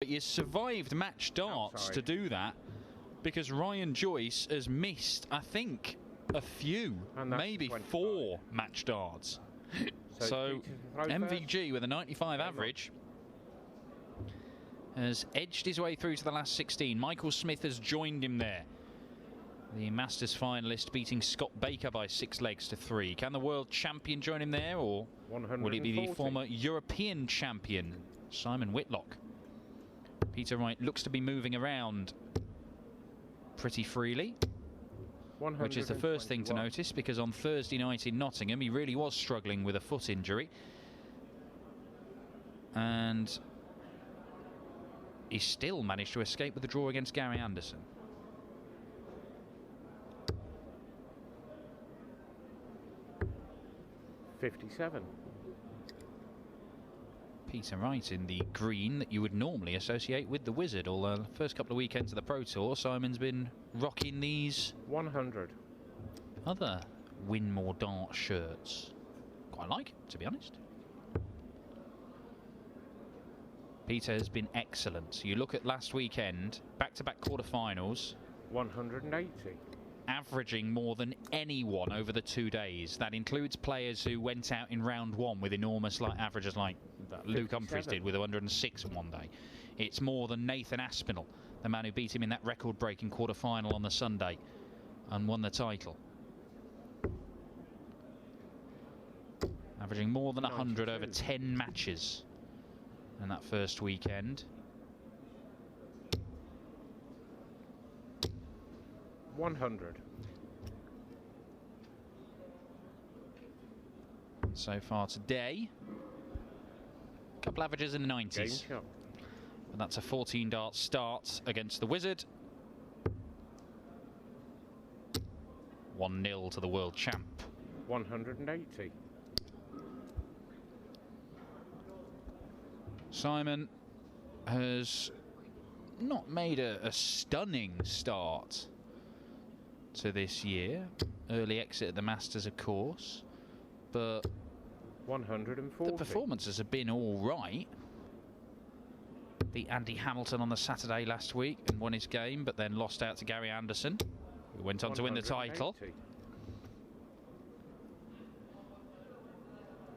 But you survived match darts to do that, because Ryan Joyce has missed, I think, a few, maybe 4 match darts. So MVG with a 95 average has edged his way through to the last 16. Michael Smith has joined him there. The Masters finalist beating Scott Baker by 6 legs to 3. Can the world champion join him there, or will it be the former European champion, Simon Whitlock? Peter Wright looks to be moving around pretty freely, which is the first thing to notice, because on Thursday night in Nottingham he really was struggling with a foot injury, and he still managed to escape with a draw against Gary Anderson. .57. Peter Wright in the green that you would normally associate with the Wizard, although the first couple of weekends of the Pro Tour Simon's been rocking these 100 other Win More Dart shirts. Quite like it, to be honest. Peter has been excellent. You look at last weekend, back-to-back quarterfinals, 180, averaging more than anyone over the 2 days. That includes players who went out in round 1 with enormous averages, like Luke Humphries did with 106 in one day. It's more than Nathan Aspinall, the man who beat him in that record-breaking quarter-final on the Sunday and won the title. Averaging more than 100 over 10 matches in that first weekend. 100. So far today, a couple averages in the 90s. And that's a 14 dart start against the Wizard. 1-0 to the world champ. 180. Simon has not made a stunning start to this year. Early exit at the Masters, of course, but 140. the performances have been all right. Beat Andy Hamilton on the Saturday last week and won his game, but then lost out to Gary Anderson, who went on to win the title.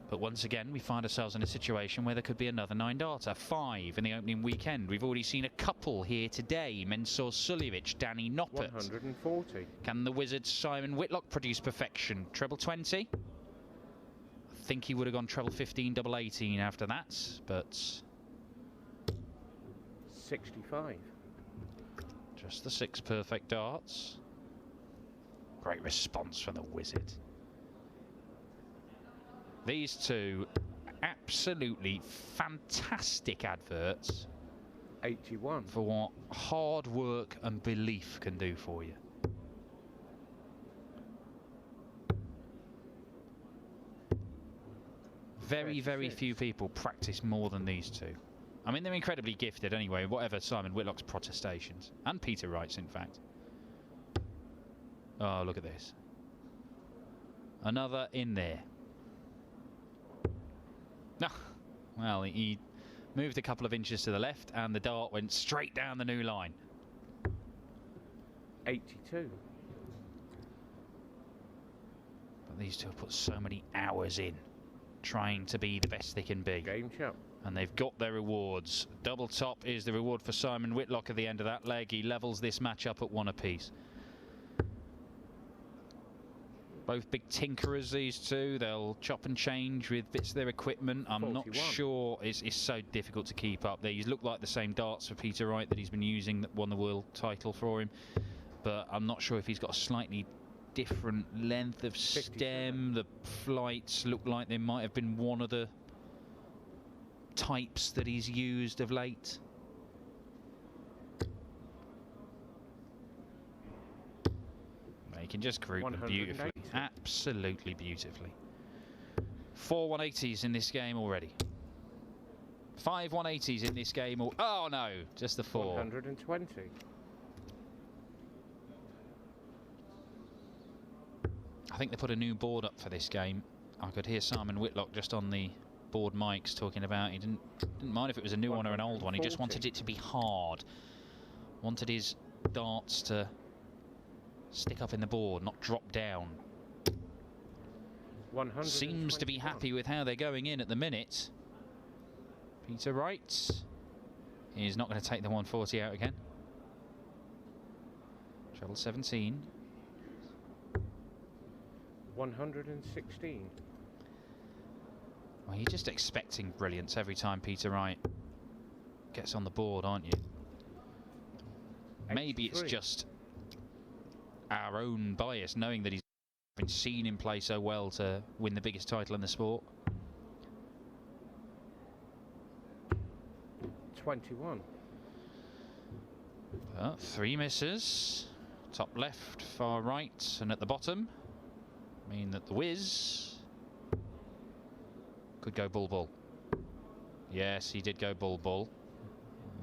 But once again, we find ourselves in a situation where there could be another 9-darter. 5 in the opening weekend. We've already seen a couple here today. Mensur Suljevic, Danny Noppert. 140. Can the Wizard Simon Whitlock produce perfection? Treble 20? I think he would have gone treble 15, double 18 after that, but 65. Just the 6 perfect darts. Great response from the Wizard. These two absolutely fantastic adverts 81 for what hard work and belief can do for you. Very, very few people practice more than these two. I mean, they're incredibly gifted anyway, whatever Simon Whitlock's protestations. And Peter Wright's, in fact. Oh, look at this. Another in there. No, well, he moved a couple of inches to the left and the dart went straight down the new line. 82. But these two have put so many hours in trying to be the best they can be. Game chap. And they've got their rewards. Double top is the reward for Simon Whitlock at the end of that leg. He levels this match up at 1 apiece. Both big tinkerers, these two. They'll chop and change with bits of their equipment. I'm 41. not sure. It's so difficult to keep up. These look like the same darts for Peter Wright that he's been using that won the world title for him. But I'm not sure if he's got a slightly different length of stem. The flights look like they might have been one of the types that he's used of late. He can just group them beautifully. Absolutely beautifully. 4 180s in this game already. 5 180s in this game. Oh no, just the 4. 120. I think they put a new board up for this game. I could hear Simon Whitlock just on the board Mike's talking about. He didn't mind if it was a new one or an old one. He just wanted it to be hard. Wanted his darts to stick up in the board, not drop down. Seems to be happy with how they're going in at the minute. Peter Wright is not going to take the 140 out again. Treble 17. 116. Well, you're just expecting brilliance every time Peter Wright gets on the board, aren't you? 83. Maybe it's just our own bias, knowing that he's been seen him play so well to win the biggest title in the sport. 21. 3 misses. Top left, far right, and at the bottom mean that the whiz could go bull-bull. Yes, he did go bull-bull.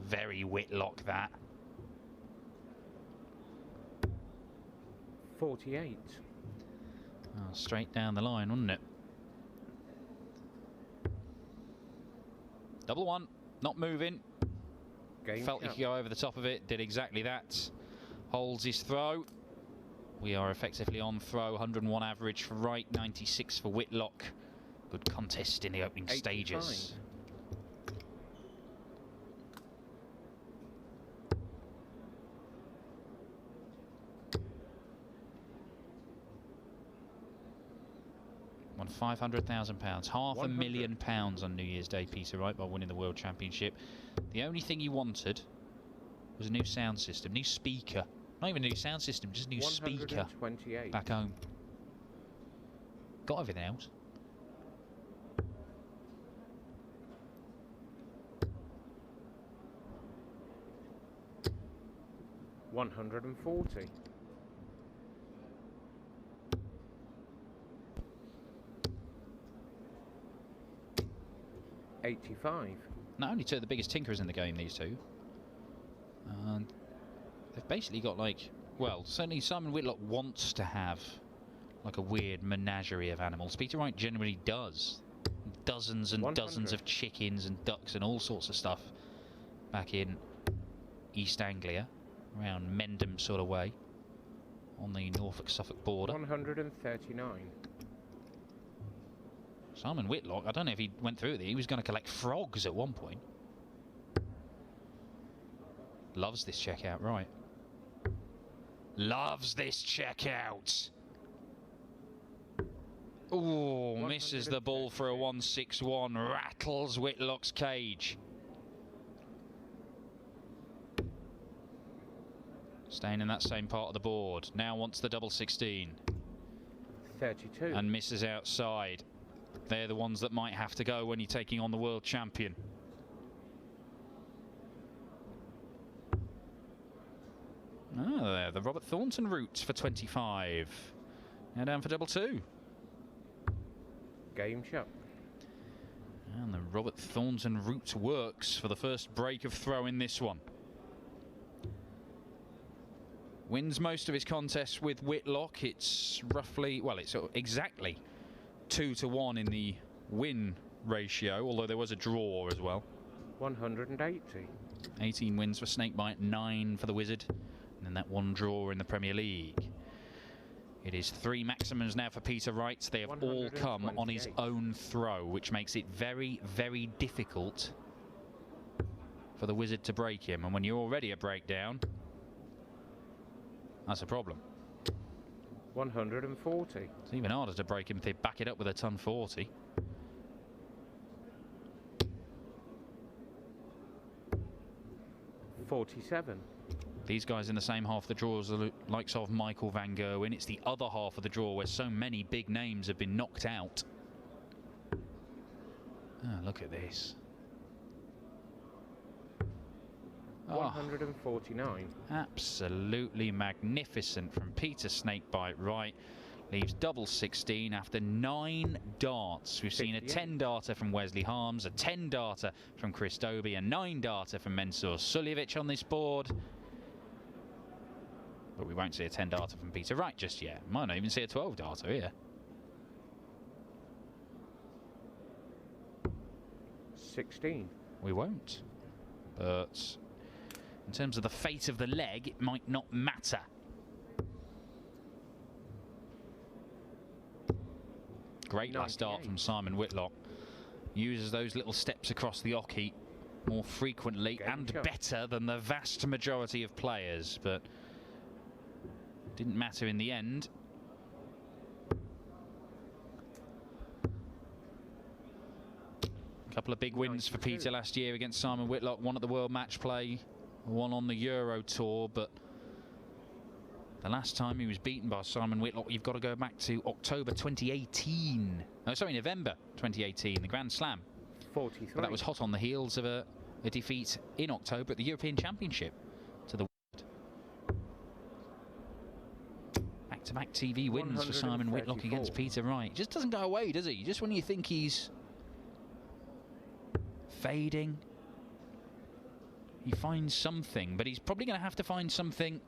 Very Whitlock, that. 48. Oh, straight down the line, wasn't it? Double one, not moving. Felt he could go over the top of it, did exactly that. Holds his throw. We are effectively on throw. 101 average for Wright, 96 for Whitlock. Good contest in the opening 85. stages. Won £500,000, half a million pounds on New Year's Day, Peter Wright, by winning the World Championship. The only thing he wanted was a new sound system, new speaker. Not even a new sound system, just a new speaker back home. Got everything else. $140. 85. Not only two of the biggest tinkerers in the game, these two. And they've basically got, like, well, certainly Simon Whitlock wants to have like a weird menagerie of animals. Peter Wright generally does. Dozens and 100. dozens of chickens and ducks and all sorts of stuff back in East Anglia, around Mendham sort of way, on the Norfolk-Suffolk border. 139. Simon Whitlock, I don't know if he went through it. He was going to collect frogs at one point. Loves this checkout, right? Loves this checkout. Oh, misses the ball for a 161. Rattles Whitlock's cage. Staying in that same part of the board. Now wants the double 16. 32. And misses outside. They're the ones that might have to go when you're taking on the world champion. Oh, there, the Robert Thornton route for 25. Now down for double 2. Game shot. And the Robert Thornton route works for the first break of throw in this one. Wins most of his contests with Whitlock. It's roughly, well, it's exactly 2-1 in the win ratio, although there was a draw as well. 180. 18 wins for Snakebite, 9 for the Wizard, and then that one draw in the Premier League. It is 3 maximums now for Peter Wright. They have all come on his own throw, which makes it very, very difficult for the Wizard to break him. And when you're already a breakdown, that's a problem. 140. It's even harder to break him if they back it up with a ton 40. $47. These guys in the same half of the draw as the likes of Michael van Gerwen. It's the other half of the draw where so many big names have been knocked out. Oh, look at this. 149. Absolutely magnificent from Peter Snakebite Wright. Leaves double 16 after 9 darts. We've seen a 10 darter from Wesley Harms, a 10 darter from Chris Dobie, a 9 darter from Mensur Suljevic on this board. But we won't see a 10 darter from Peter Wright just yet. Might not even see a 12 darter here. 16. We won't. But in terms of the fate of the leg, it might not matter. Great last start from Simon Whitlock. Uses those little steps across the oche more frequently and better than the vast majority of players, but didn't matter in the end. A couple of big wins for Peter last year against Simon Whitlock, one at the World Match Play, one on the Euro Tour, but the last time he was beaten by Simon Whitlock, you've got to go back to October 2018. No, sorry, November 2018, the Grand Slam. 43. But that was hot on the heels of a defeat in October at the European Championship to the back-to-back TV wins for Simon Whitlock against Peter Wright. Just doesn't go away, does he? Just when you think he's fading, he finds something, but he's probably going to have to find something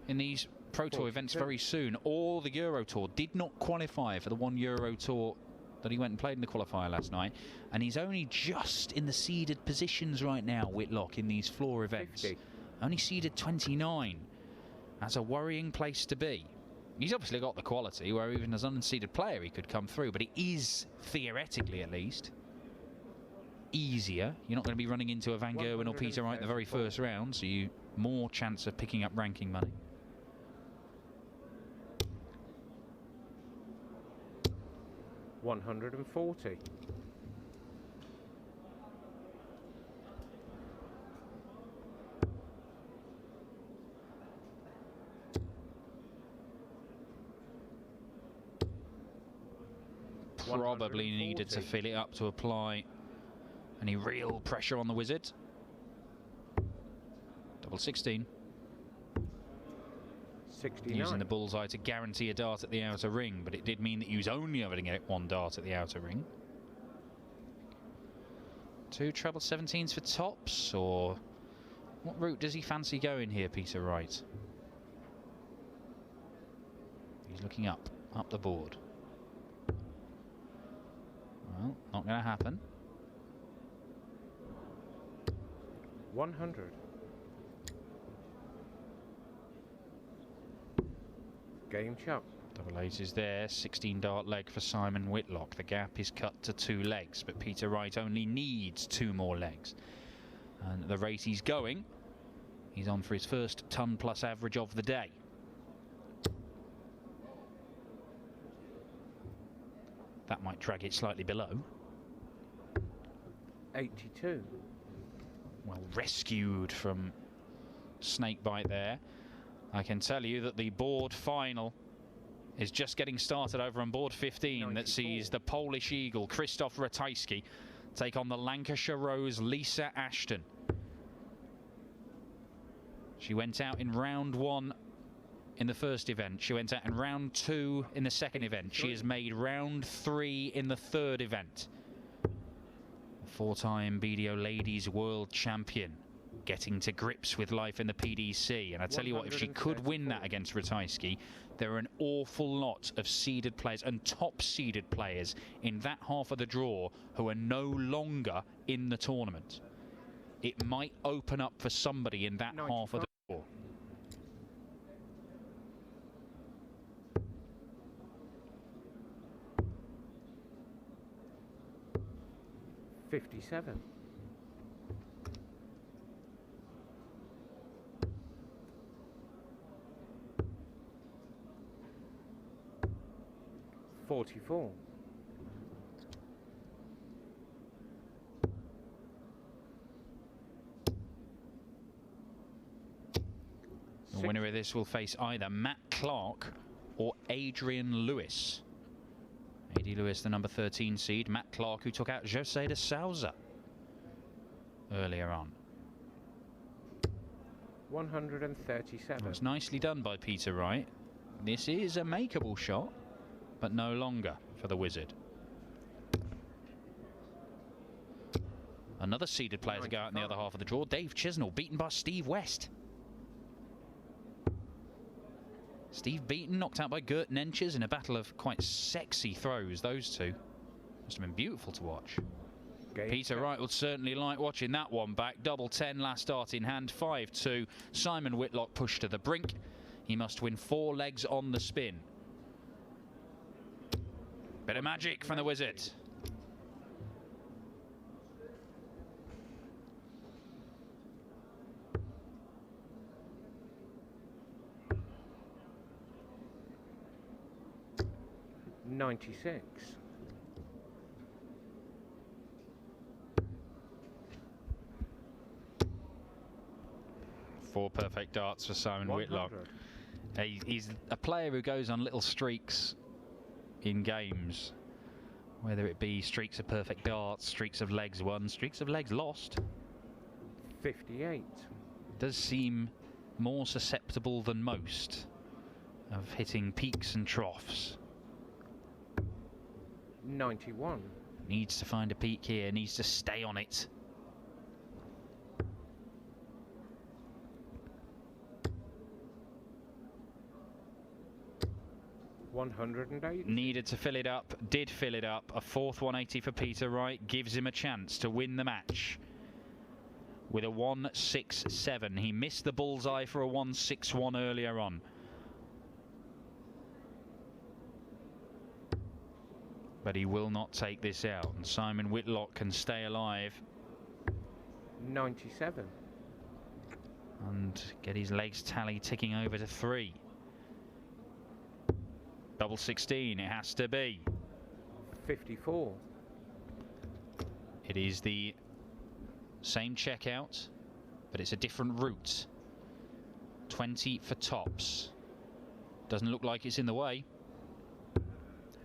in these Pro Tour events very soon. Or the Euro Tour. Did not qualify for the one Euro Tour that he went and played in the qualifier last night, and he's only just in the seeded positions right now, Whitlock, in these floor events. 50. Only seeded 29. That's a worrying place to be. He's obviously got the quality where even as an unseeded player he could come through, but it is, theoretically at least, easier. You're not going to be running into a Van Gerwen or Peter Wright in the very first round, so you more chance of picking up ranking money. $140. Probably needed to fill it up to apply any real pressure on the wizard. Double 16. 69. Using the bullseye to guarantee a dart at the outer ring, but it did mean that he was only able to get one dart at the outer ring. 2 treble 17s for tops, or what route does he fancy going here, Peter Wright? He's looking up the board. Well, not going to happen. 100. Game chop. Double eight is there. 16 dart leg for Simon Whitlock. The gap is cut to 2 legs, but Peter Wright only needs 2 more legs. And at the rate he's going, he's on for his first ton plus average of the day. That might drag it slightly below. 82. Well rescued from snakebite there. I can tell you that the board final is just getting started over on board 15. 94. That sees the Polish Eagle, Krzysztof Ratajski, take on the Lancashire Rose, Lisa Ashton. She went out in round 1 in the first event. She went out in round 2 in the second event. She has made round 3 in the third event. 4-time BDO Ladies World Champion, getting to grips with life in the PDC. And I tell you what, if she could win that against Ratajski, there are an awful lot of seeded players and top seeded players in that half of the draw who are no longer in the tournament. It might open up for somebody in that half of the draw. 57. 44. The winner of this will face either Matt Clark or Adrian Lewis. AD Lewis, the number 13 seed. Matt Clark, who took out Jose de Souza earlier on. 137. It's nicely done by Peter Wright. This is a makeable shot, but no longer for the Wizard. Another seeded player to go out in the other half of the draw. Dave Chisnell, beaten by Steve West. Steve beaten, knocked out by Gert Nenches in a battle of quite sexy throws, those two. Must have been beautiful to watch. Peter Wright would certainly like watching that one back. Double 10, last start in hand, 5-2. Simon Whitlock pushed to the brink. He must win 4 legs on the spin. Bit of magic from the Wizard. $96. 4 perfect darts for Simon 100. Whitlock. He's a player who goes on little streaks in games, whether it be streaks of perfect darts, streaks of legs won, streaks of legs lost. 58. Does seem more susceptible than most of hitting peaks and troughs. 91. Needs to find a peak here, needs to stay on it. $108. Needed to fill it up, did fill it up. A 4th 180 for Peter Wright gives him a chance to win the match with a 167. He missed the bullseye for a 161 earlier on. But he will not take this out, and Simon Whitlock can stay alive 97. and get his legs tally ticking over to 3. Double 16, it has to be. 54. It is the same checkout, but it's a different route. 20 for tops. Doesn't look like it's in the way.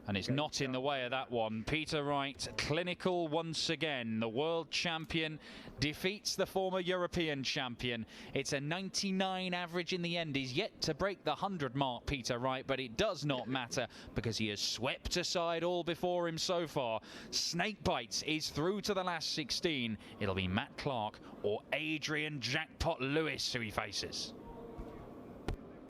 And it's not in the way of that one. Peter Wright, clinical once again. The world champion defeats the former European champion. It's a 99 average in the end. He's yet to break the 100 mark, Peter Wright, but it does not matter because he has swept aside all before him so far. Snakebite is through to the last 16. It'll be Matt Clark or Adrian Jackpot Lewis who he faces.